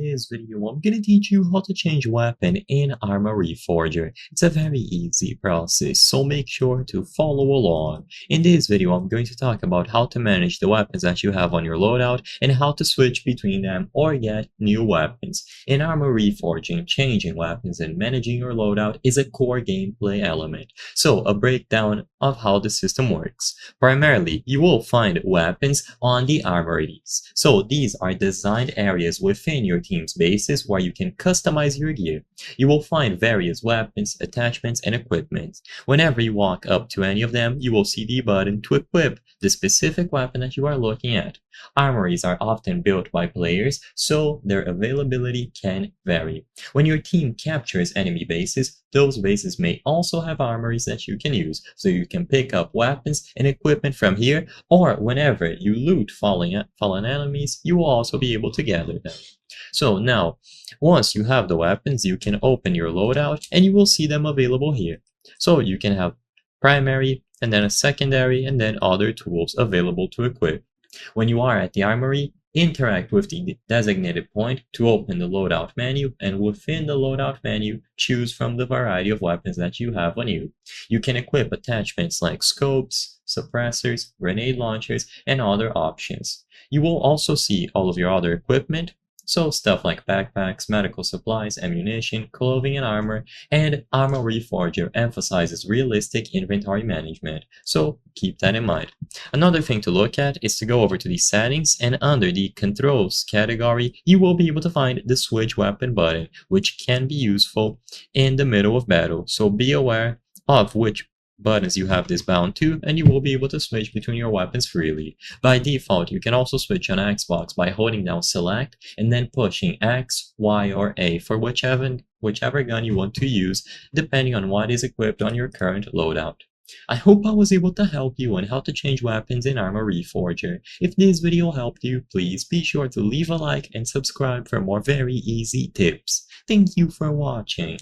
this video, I'm going to teach you how to change weapon in Arma Reforger. It's a very easy process, so make sure to follow along. In this video, I'm going to talk about how to manage the weapons that you have on your loadout and how to switch between them or get new weapons. In Arma Reforging, changing weapons and managing your loadout is a core gameplay element. So, a breakdown of how the system works. Primarily, you will find weapons on the armories. So these are designed areas within your team's bases where you can customize your gear. You will find various weapons, attachments, and equipment. Whenever you walk up to any of them, you will see the button to equip the specific weapon that you are looking at. Armories are often built by players, so their availability can vary. When your team captures enemy bases, those bases may also have armories that you can use, so you can pick up weapons and equipment from here, or whenever you loot fallen enemies, you will also be able to gather them. So now, once you have the weapons, you can open your loadout and you will see them available here. So you can have primary, and then a secondary, and then other tools available to equip. When you are at the armory, interact with the designated point to open the loadout menu, and within the loadout menu, choose from the variety of weapons that you have on you. You can equip attachments like scopes, suppressors, grenade launchers, and other options. You will also see all of your other equipment, so stuff like backpacks, medical supplies, ammunition, clothing and armor, and Arma Reforger emphasizes realistic inventory management, so keep that in mind. Another thing to look at is to go over to the settings, and under the controls category, you will be able to find the switch weapon button, which can be useful in the middle of battle, so be aware of which buttons you have this bound to, and you will be able to switch between your weapons freely. By default, you can also switch on Xbox by holding down select and then pushing X, Y, or A for whichever gun you want to use, depending on what is equipped on your current loadout. I hope I was able to help you on how to change weapons in Arma Reforger. If this video helped you, please be sure to leave a like and subscribe for more very easy tips. Thank you for watching.